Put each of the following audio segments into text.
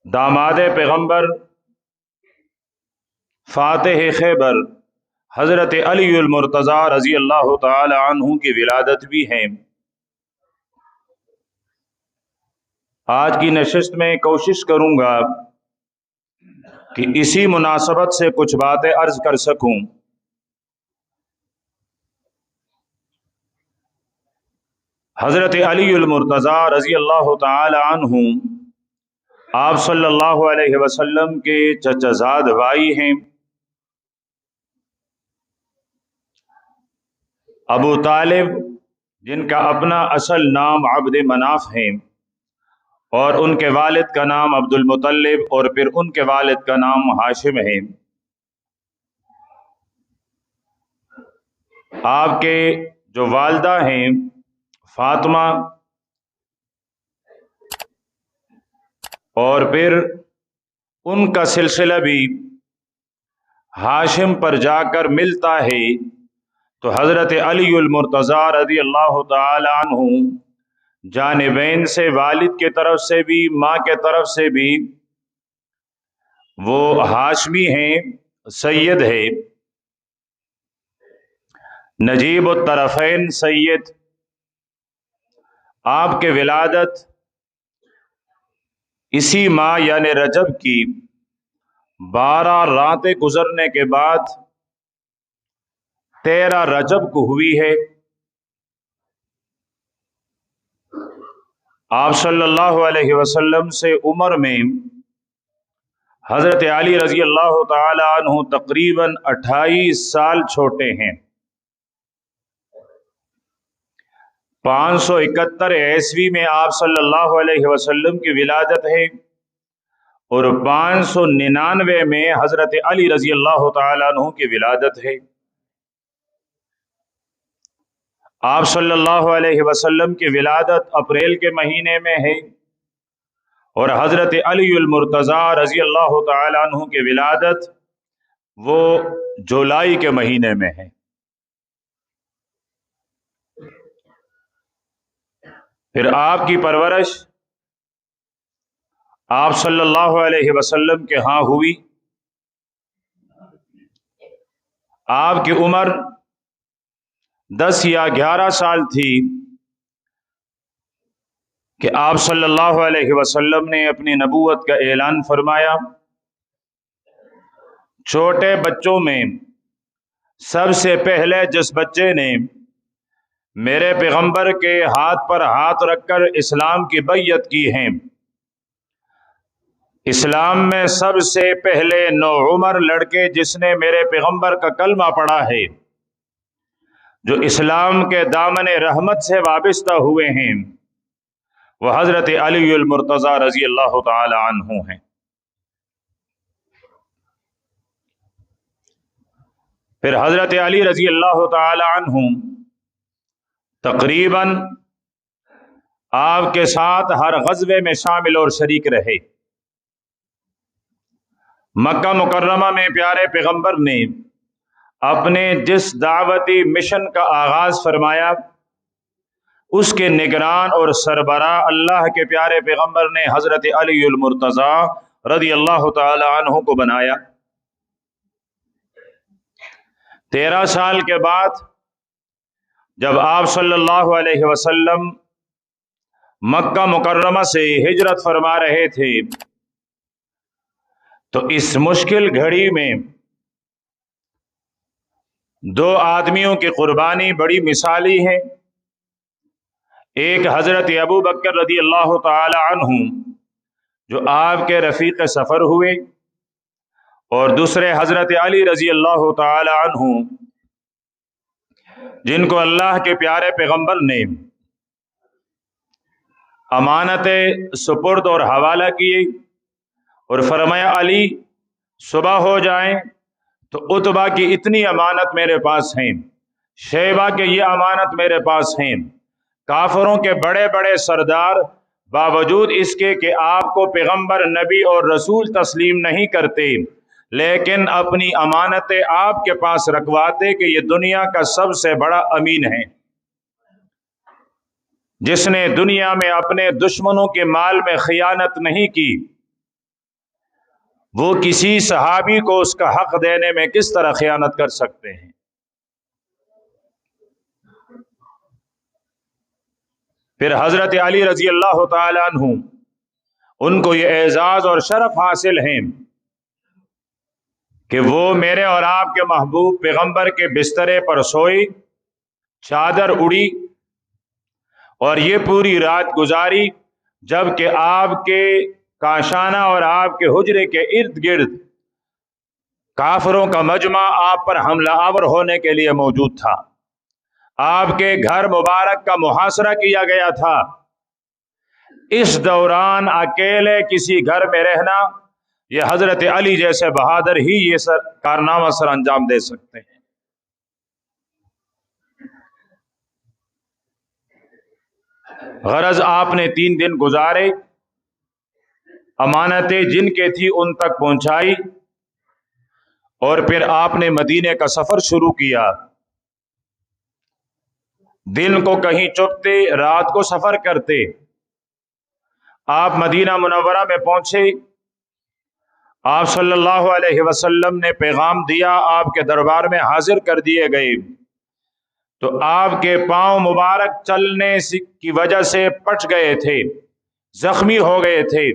दामाद पैगम्बर फ़ातिह खैबर हज़रत अली अल मुर्तज़ा रज़ी अल्लाह ताला अन्हु की विलादत भी है। आज की नशिस्त में कोशिश करूँगा कि इसी मुनासबत से कुछ बातें अर्ज़ कर सकूँ। हज़रत अली अल मुर्तज़ा रज़ी अल्लाह ताला अन्हु आप सल्लल्लाहु अलैहि वसल्लम के चचाज़ाद भाई हैं। अबू तालिब जिनका अपना असल नाम अब्द मनाफ है और उनके वालिद का नाम अब्दुल मुत्तलिब और फिर उनके वालिद का नाम हाशिम है। आपके जो वालदा हैं फातिमा और फिर उनका सिलसिला भी हाशिम पर जाकर मिलता है। तो हज़रत अली अल मुर्तज़ा रज़ी अल्लाह ताला अन्हु जानिबैन से, वालिद के तरफ से भी माँ के तरफ से भी वो हाशमी हैं, सैयद है, नजीब तरफ़ैन सैयद। आपके विलादत इसी माह यानी रजब की 12 रातें गुजरने के बाद 13 रजब को हुई है। आप सल्लल्लाहु अलैहि वसल्लम से उम्र में हज़रत अली रज़ी अल्लाह ताला अन्हु तकरीबन 28 साल छोटे हैं। 571 ईस्वी में आप सल्लल्लाहु अलैहि वसल्लम की विलादत है और 599 में हज़रत अली रज़ी अल्लाह ताला अन्हु की विलादत है। आप सल्लल्लाहु अलैहि वसल्लम की विलादत अप्रैल के महीने में है और हज़रत अली अल मुर्तज़ा रज़ी अल्लाह ताला अन्हु की विलादत वो जुलाई के महीने में है। फिर आपकी परवरिश आप सल्लल्लाहु अलैहि वसल्लम के यहाँ हुई। आपकी उम्र 10 या 11 साल थी कि आप सल्लल्लाहु अलैहि वसल्लम ने अपनी नबूवत का ऐलान फरमाया। छोटे बच्चों में सबसे पहले जिस बच्चे ने मेरे पैगंबर के हाथ पर हाथ रखकर इस्लाम की बैयत की है, इस्लाम में सबसे पहले नौउमर लड़के जिसने मेरे पैगंबर का कलमा पढ़ा है, जो इस्लाम के दामन रहमत से वाबिस्ता हुए हैं, वह हज़रत अली अल मुर्तज़ा रज़ी अल्लाह ताला अन्हु हैं। फिर हज़रत अली रज़ी अल्लाह ताला अन्हु तकरीबन आपके साथ हर ग़ज़वे में शामिल और शरीक रहे। मक्का मुकर्रमा में प्यारे पैगंबर ने अपने जिस दावती मिशन का आगाज़ फरमाया, उसके निगरान और सरबरा अल्लाह के प्यारे पैगंबर ने हज़रत अली अल मुर्तज़ा रज़ी अल्लाह ताला अन्हु को बनाया। 13 साल के बाद जब आप सल्लल्लाहु अलैहि वसल्लम मक्का मुकर्रमा से हिजरत फरमा रहे थे, तो इस मुश्किल घड़ी में 2 आदमियों की कुर्बानी बड़ी मिसाली है। एक हज़रत अबू बकर रज़ी अल्लाह ताला अन्हु जो आपके रफ़ीक सफ़र हुए, और दूसरे हज़रत अली रज़ी अल्लाह ताला अन्हु जिनको अल्लाह के प्यारे पैगंबर ने अमानत सुपुर्द और हवाला किए और फरमाया, अली सुबह हो जाए तो उतबा की इतनी अमानत मेरे पास है, शैबा के ये अमानत मेरे पास हैं। काफिरों के बड़े बड़े सरदार बावजूद इसके कि आपको पैगंबर नबी और रसूल तस्लीम नहीं करते, लेकिन अपनी अमानतें आपके पास रखवाते कि ये दुनिया का सबसे बड़ा अमीन है, जिसने दुनिया में अपने दुश्मनों के माल में खियानत नहीं की, وہ کسی صحابی کو اس کا حق دینے میں کس طرح خیانت کر سکتے ہیں؟ پھر حضرت علی رضی اللہ تعالی عنہ، ان کو یہ اعزاز اور شرف حاصل ہیں کہ وہ میرے اور آپ کے محبوب پیغمبر کے بسترے پر سوئے، چادر اڑی اور یہ پوری رات گزاری، جب کہ آپ کے کاشانہ اور آپ کے حجرے کے ارد گرد کافروں کا مجمع آپ پر حملہ آور ہونے کے لیے موجود تھا۔ آپ کے گھر مبارک کا محاصرہ کیا گیا تھا۔ اس دوران اکیلے کسی گھر میں رہنا، یہ حضرت علی جیسے بہادر ہی یہ کارنامہ سر انجام دے سکتے ہیں۔ غرض آپ نے 3 دن گزارے، امانتیں جن کے تھی ان تک پہنچائی، اور پھر آپ نے مدینے کا سفر شروع کیا۔ دن کو کہیں چپتے، رات کو سفر کرتے۔ آپ مدینہ منورہ میں پہنچے، آپ صلی اللہ علیہ وسلم نے پیغام دیا، آپ کے دربار میں حاضر کر دیے گئے تو آپ کے پاؤں مبارک چلنے کی وجہ سے پٹ گئے تھے، زخمی ہو گئے تھے،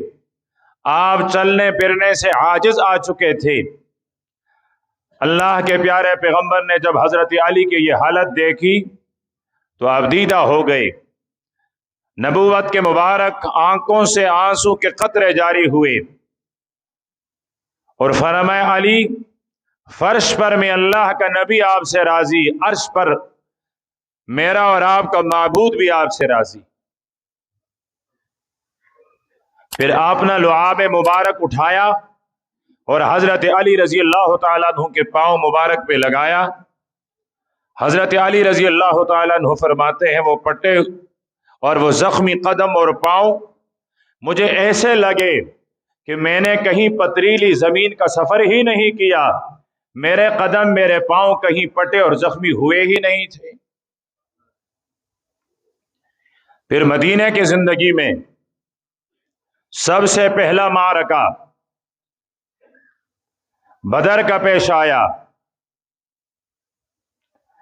آپ چلنے پھرنے سے عاجز آ چکے تھے۔ اللہ کے پیارے پیغمبر نے جب حضرت علی کی یہ حالت دیکھی تو آپ دیدہ ہو گئے۔ نبوت کے مبارک آنکھوں سے آنسو کے قطرے جاری ہوئے اور فرمایا، علی، فرش پر میں اللہ کا نبی آپ سے راضی، عرش پر میرا اور آپ کا معبود بھی آپ سے راضی۔ پھر آپ نے لعاب مبارک اٹھایا اور حضرت علی رضی اللہ تعالیٰ عنہ کے پاؤں مبارک پہ لگایا۔ حضرت علی رضی اللہ تعالیٰ عنہ فرماتے ہیں، وہ پٹے اور وہ زخمی قدم اور پاؤں مجھے ایسے لگے کہ میں نے کہیں پتریلی زمین کا سفر ہی نہیں کیا، میرے قدم میرے پاؤں کہیں پٹے اور زخمی ہوئے ہی نہیں تھے۔ پھر مدینے کی زندگی میں سب سے پہلا معرکہ بدر کا پیش آیا۔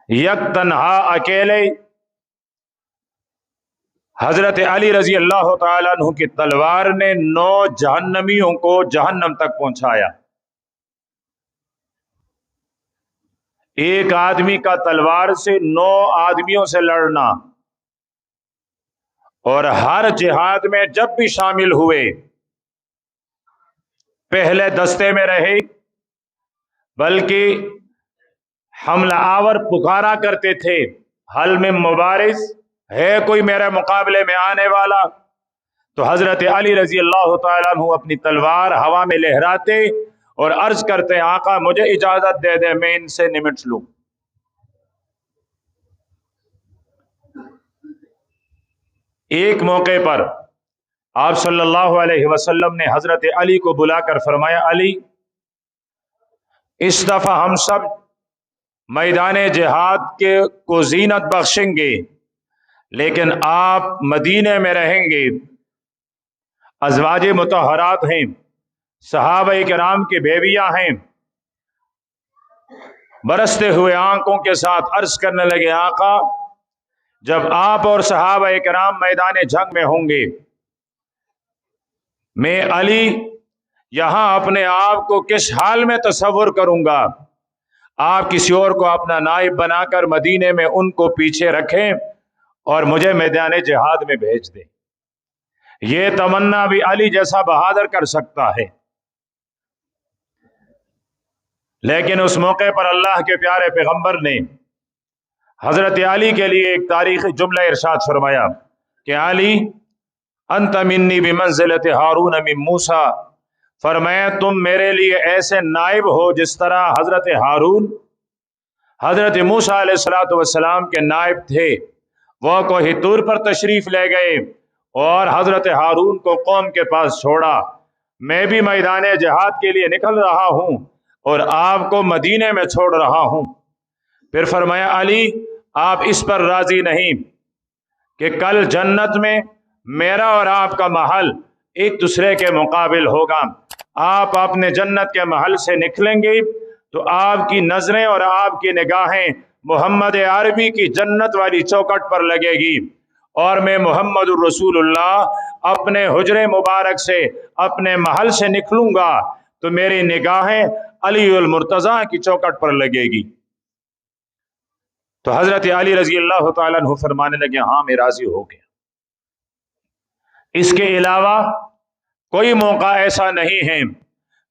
یک تنہا اکیلے حضرت علی رضی اللہ تعالیٰ عنہ کی تلوار نے 9 جہنمیوں کو جہنم تک پہنچایا۔ ایک آدمی کا تلوار سے 9 آدمیوں سے لڑنا، اور ہر جہاد میں جب بھی شامل ہوئے پہلے دستے میں رہے، بلکہ حملہ آور پکارا کرتے تھے، حل میں مبارز ہے کوئی میرے مقابلے میں آنے والا؟ تو حضرت علی رضی اللہ تعالیٰ عنہ اپنی تلوار ہوا میں لہراتے اور عرض کرتے، آقا مجھے اجازت دے دے، میں ان سے نمٹ لوں۔ ایک موقع پر آپ صلی اللہ علیہ وسلم نے حضرت علی کو بلا کر فرمایا، علی، اس دفعہ ہم سب میدان جہاد کو زینت بخشیں گے، لیکن آپ مدینے میں رہیں گے، ازواج مطہرات ہیں، صحابہ کرام کی بیویاں ہیں۔ برستے ہوئے آنکھوں کے ساتھ عرض کرنے لگے، آقا، جب آپ اور صحابہ کرام میدان جنگ میں ہوں گے، میں علی یہاں اپنے آپ کو کس حال میں تصور کروں گا؟ آپ کسی اور کو اپنا نائب بنا کر مدینے میں ان کو پیچھے رکھیں اور مجھے میدان جہاد میں بھیج دیں۔ یہ تمنا بھی علی جیسا بہادر کر سکتا ہے۔ لیکن اس موقع پر اللہ کے پیارے پیغمبر نے حضرت علی کے لیے ایک تاریخی جملہ ارشاد فرمایا کہ علی، انت منی بمنزلت ہارون من موسیٰ، فرمایا تم میرے لیے ایسے نائب ہو جس طرح حضرت ہارون حضرت موسیٰ علیہ السلام کے نائب تھے۔ وہ کوہ طور پر تشریف لے گئے اور حضرت ہارون کو قوم کے پاس چھوڑا۔ میں بھی میدان جہاد کے لیے نکل رہا ہوں اور آپ کو مدینے میں چھوڑ رہا ہوں۔ پھر فرمایا، علی، آپ اس پر راضی نہیں کہ کل جنت میں میرا اور آپ کا محل ایک دوسرے کے مقابل ہوگا؟ आप अपने जन्नत के महल से निकलेंगे तो आपकी नजरें और आपकी निगाहें मोहम्मद अरबी की जन्नत वाली चौखट पर लगेगी, और मैं मोहम्मद रसूलुल्लाह अपने हुजरे मुबारक से, अपने महल से निकलूंगा तो मेरी निगाहें अली उल मुर्तजा की चौखट पर लगेगी। तो हजरत अली रजी अल्लाह तआला अन्हु फरमाने लगे, हाँ मैं राजी हो गया। इसके अलावा कोई मौका ऐसा नहीं है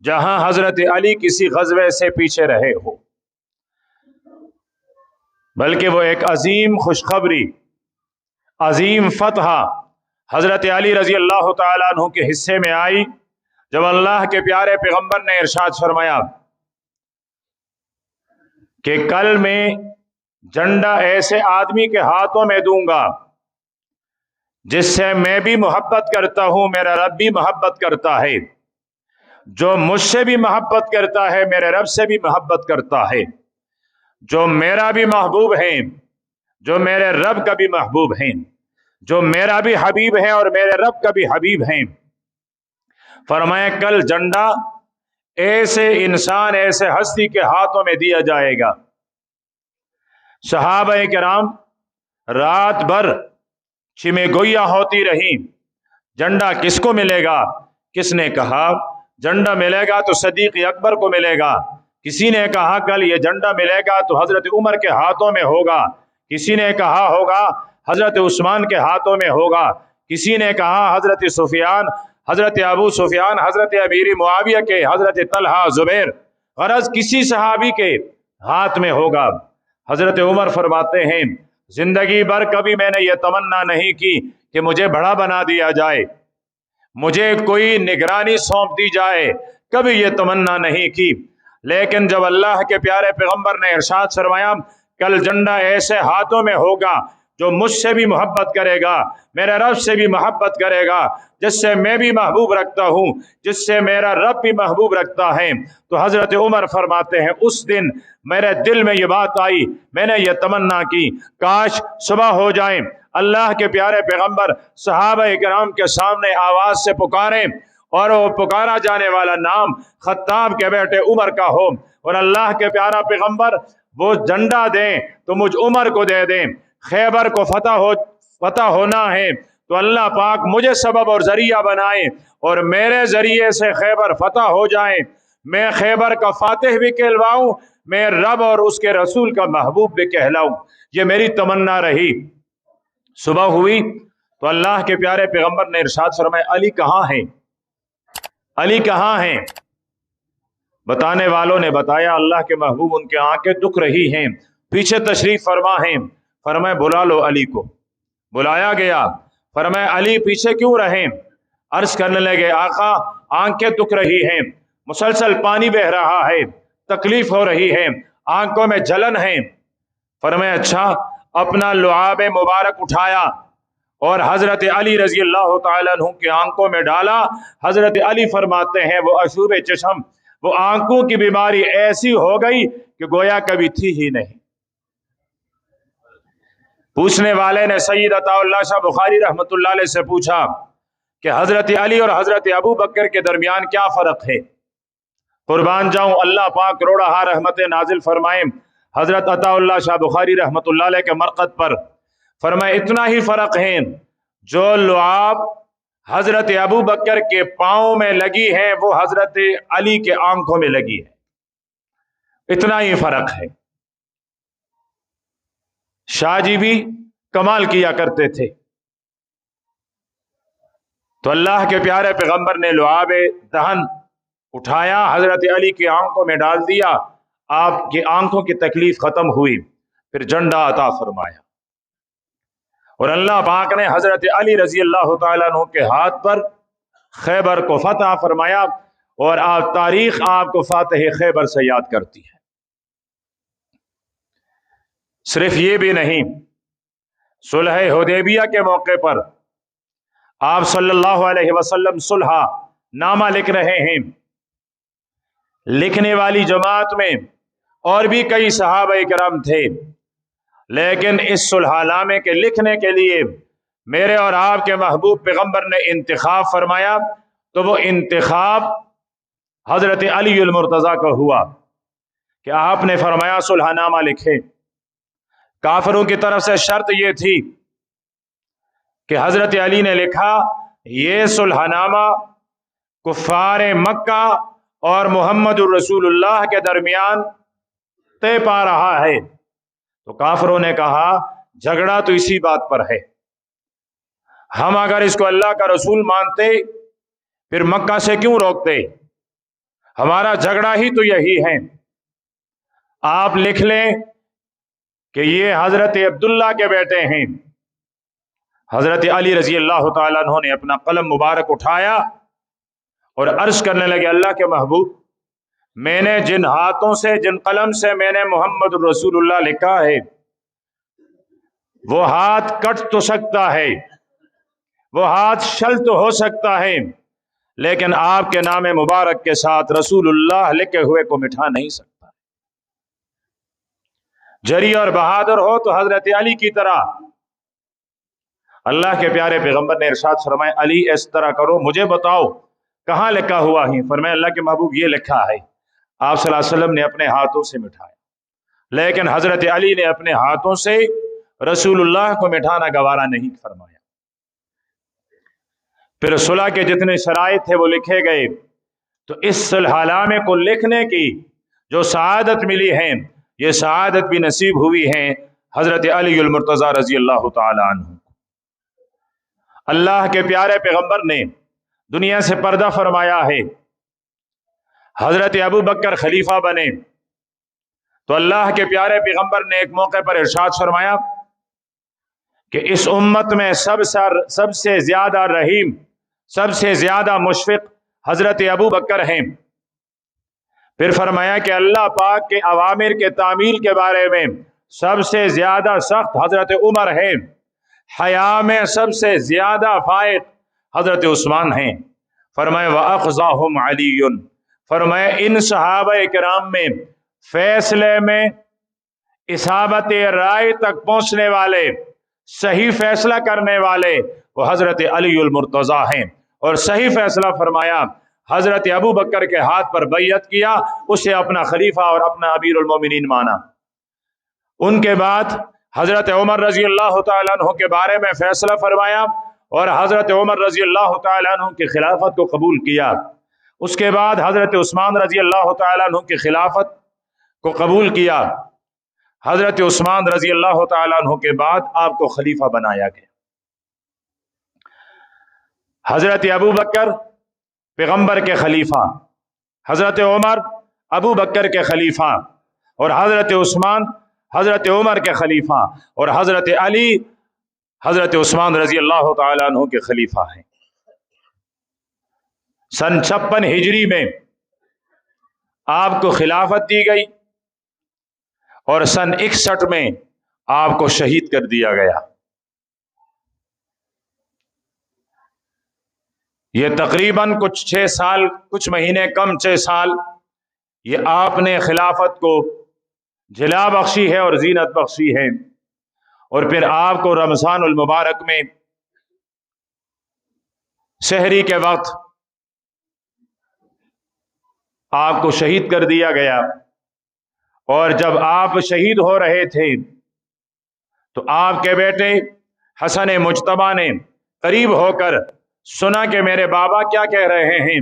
जहां हजरत अली किसी गज़वे से पीछे रहे हो, बल्कि वो एक अजीम खुशखबरी, अजीम फतह हजरत अली रजी अल्लाह तआला अन्हु के हिस्से में आई, जब अल्लाह के प्यारे पैगंबर ने इरशाद फरमाया कि कल मैं झंडा ऐसे आदमी के हाथों में दूंगा जिससे मैं भी मोहब्बत करता हूं, मेरा रब भी मोहब्बत करता है, जो मुझसे भी मोहब्बत करता है मेरे रब से भी मोहब्बत करता है, जो मेरा भी महबूब है, जो मेरे रब का भी महबूब है, जो मेरा भी हबीब है और मेरे रब का भी हबीब है। फरमाया कल झंडा ऐसे इंसान, ऐसे हस्ती के हाथों में दिया जाएगा। सहाबा किराम रात भर चिमेगोइया होती रही, झंडा किसको मिलेगा। किसने कहा झंडा मिलेगा तो सदीक अकबर को मिलेगा, किसी ने कहा कल ये झंडा मिलेगा तो हजरत उमर के हाथों में होगा, किसी ने कहा होगा हजरत उस्मान के हाथों में होगा, किसी ने कहा हजरत सुफियान, हजरत अबू सुफियान, हजरत अमीर मुआविया के, हजरत तलहा जुबैर, गरज किसी सहाबी के हाथ में होगा। हजरत उमर फरमाते हैं जिंदगी भर कभी मैंने ये तमन्ना नहीं की कि मुझे बड़ा बना दिया जाए, मुझे कोई निगरानी सौंप दी जाए, कभी ये तमन्ना नहीं की। लेकिन जब अल्लाह के प्यारे पैगंबर ने इरशाद फरमाया कल झंडा ऐसे हाथों में होगा जो मुझसे भी मोहब्बत करेगा, मेरे रब से भी मोहब्बत करेगा, जिससे मैं भी महबूब रखता हूँ, जिससे मेरा रब भी महबूब रखता है, तो हजरत उमर फरमाते हैं उस दिन मेरे दिल में ये बात आई, मैंने ये तमन्ना की काश सुबह हो जाए, अल्लाह के प्यारे पैगंबर सहाबा किराम के सामने आवाज से पुकारें और वो पुकारा जाने वाला नाम खत्ताब के बेटे उमर का हो, और अल्लाह के प्यारा पैगंबर वो झंडा दें तो मुझ उमर को दे दें। खैबर को फतह होना है तो अल्लाह पाक मुझे सबब और जरिया बनाए और मेरे जरिए से खैबर फतह हो जाए, मैं खैबर का फातिह भी कहलवाऊं, मैं रब और उसके रसूल का महबूब भी कहलाऊं। ये मेरी तमन्ना रही। सुबह हुई तो अल्लाह के प्यारे पैगंबर ने इरशाद फरमाया अली कहाँ हैं, अली कहाँ हैं। बताने वालों ने बताया अल्लाह के महबूब उनके आंखें दुख रही हैं, पीछे तशरीफ फरमा हैं। फरमाया बुला लो अली को। बुलाया गया, फरमाया अली पीछे क्यों रहे। अर्ज करने लगे आका आंखें दुख रही हैं, मुसलसल पानी बह रहा है, तकलीफ हो रही है, आंखों में जलन है। फरमाया अच्छा। अपना लुआब मुबारक उठाया और हजरत अली रजी अल्लाह तआला अन्हु की आंखों में डाला। हजरत अली फरमाते हैं वो अशूब चशम, वो आंखों की बीमारी ऐसी हो गई कि गोया कभी थी ही नहीं। पूछने वाले ने सैयद अताउल्लाह शाह बुखारी रहमतुल्लाह अलैह से पूछा कि हजरत अली और हजरत अबू बकर के दरमियान क्या फर्क है। कुर्बान जाऊं अल्लाह पाक रोड़ा रहमत नाजिल फरमाए हजरत अताउल्लाह शाह बुखारी रहमतुल्लाह अलैह के मरकत पर। फरमाए इतना ही फर्क है, जो लुआब हजरत अबू बकर के पांव में लगी है वो हजरत अली के आंखों में लगी है, इतना ही फर्क है। शाह जी भी कमाल किया करते थे। तो अल्लाह के प्यारे पैगंबर ने लुआब दहन उठाया, हजरत अली की आंखों में डाल दिया, आपकी आंखों की तकलीफ खत्म हुई, फिर झंडा अता फरमाया। और अल्लाह पाक ने हजरत अली रजी अल्लाह तआला अन्हु के हाथ पर खैबर को फतह फरमाया, और आप तारीख आपको फातिह खैबर से याद करती है। सिर्फ ये भी नहीं, सुलह हुदैबिया के मौके पर आप सल्लल्लाहु अलैहि वसल्लम सुलह नामा लिख रहे हैं। लिखने वाली जमात में और भी कई सहाबा किराम थे, लेकिन इस सुलहनामे के लिखने के लिए मेरे और आपके महबूब पैगंबर ने इंतखाब फरमाया। तो वो इंतखाब हजरत अली अल मुर्तज़ा का हुआ कि आपने फरमाया सुलहनामा लिखे। काफिरों की तरफ से शर्त यह थी कि हजरत अली ने लिखा ये सुलहनामा कुफ्फार मक्का और मोहम्मद रसूलुल्लाह के दरमियान तय पा रहा है। तो काफिरों ने कहा झगड़ा तो इसी बात पर है, हम अगर इसको अल्लाह का रसूल मानते फिर मक्का से क्यों रोकते, हमारा झगड़ा ही तो यही है। आप लिख लें कि ये हजरत अब्दुल्ला के बेटे हैं। हजरत अली रजी अल्लाह तआला अन्हु ने अपना कलम मुबारक उठाया और अर्ज करने लगे अल्लाह के महबूब, मैंने जिन हाथों से जिन कलम से मैंने मोहम्मद रसूलुल्लाह लिखा है वो हाथ कट तो सकता है, वो हाथ शल तो हो सकता है, लेकिन आपके नाम मुबारक के साथ रसूलुल्लाह लिखे हुए को मिटा नहीं सकता। जरी और बहादुर हो तो हजरत अली की तरह। अल्लाह के प्यारे पैगंबर ने इरशाद फरमाया अली इस तरह करो, मुझे बताओ कहाँ लिखा हुआ है। फरमाया अल्लाह के महबूब ये लिखा है। आप सल्लल्लाहु अलैहि वसल्लम ने अपने हाथों से मिटाया, लेकिन हजरत अली ने अपने हाथों से रसूलुल्लाह को मिटाना गवारा नहीं फरमाया। फिर सुलह के जितने शराइत थे वो लिखे गए। तो इस सुलहनामे को लिखने की जो सआदत मिली है, ये सआदत भी नसीब हुई है हजरत अली अल मुर्तज़ा रजी अल्लाह तआला अन्हु। अल्लाह के प्यारे पैगंबर ने दुनिया से पर्दा फरमाया है। हजरत अबू बकर खलीफा बने तो अल्लाह के प्यारे पैगंबर ने एक मौके पर इरशाद फरमाया कि इस उम्मत में सबसे ज्यादा रहीम, सबसे ज्यादा मुशफिक हजरत अबू बकर हैं। फिर फरमाया कि अल्लाह पाक के अवामिर के तामील के बारे में सबसे ज्यादा सख्त हजरत उमर हैं। हया में सबसे ज्यादा फायद हजरत उस्मान हैं। फरमाया व अक़ज़ाहुम अलीयुन, फरमाया इन सहाबा किराम में फैसले में इसाबत राय तक पहुंचने वाले, सही फैसला करने वाले वो हजरत अली अल मुर्तज़ा हैं। और सही फैसला फरमाया, हजरत अबू बकर के हाथ पर बैयत किया, उसे अपना खलीफा और अपना अमीरुल मोमिनीन माना। उनके बाद हजरत उमर रजी अल्लाह तआला अन्हु के बारे में फैसला फरमाया और हजरत उमर रजी अल्लाह तआला अन्हु की खिलाफत को कबूल किया। उसके बाद हजरत उस्मान रजी अल्लाह तआला अन्हु की खिलाफत को कबूल किया। हजरत उस्मान रजी अल्लाह तआला अन्हु के बाद आपको खलीफा बनाया गया। हजरत अबू बकर पैगंबर के खलीफा, हजरत उमर अबू बकर के खलीफा और हजरत उस्मान हजरत उमर के खलीफा और हजरत अली हजरत उस्मान रजी अल्लाह तआला अन्हु के खलीफा हैं। सन 56 हिजरी में आपको खिलाफत दी गई और सन 61 में आपको शहीद कर दिया गया। ये तकरीबन कुछ 6 साल, कुछ महीने कम 6 साल ये आपने खिलाफत को जिला बख्शी है और जीनत बख्शी है। और फिर आपको रमज़ानुल मुबारक में सहरी के वक्त आपको शहीद कर दिया गया। और जब आप शहीद हो रहे थे तो आपके बेटे हसन मुज्तबा ने करीब होकर सुना कि मेरे बाबा क्या कह रहे हैं।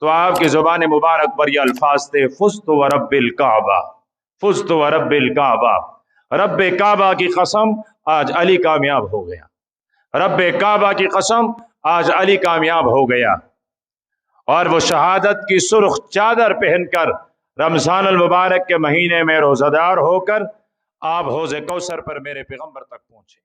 तो आपकी जुबान मुबारक पर यह अल्फाज थे, फुज़्तु व रब्बिल काबा, फुज़्तु व रब्बिल काबा, रब्बे काबा की कसम आज अली कामयाब हो गया, रब्बे काबा की कसम आज अली कामयाब हो गया। और वो शहादत की सुर्ख चादर पहनकर रमज़ानुल मुबारक के महीने में रोज़ादार होकर आप हौज़ कौसर पर मेरे पैगंबर तक पहुंचे।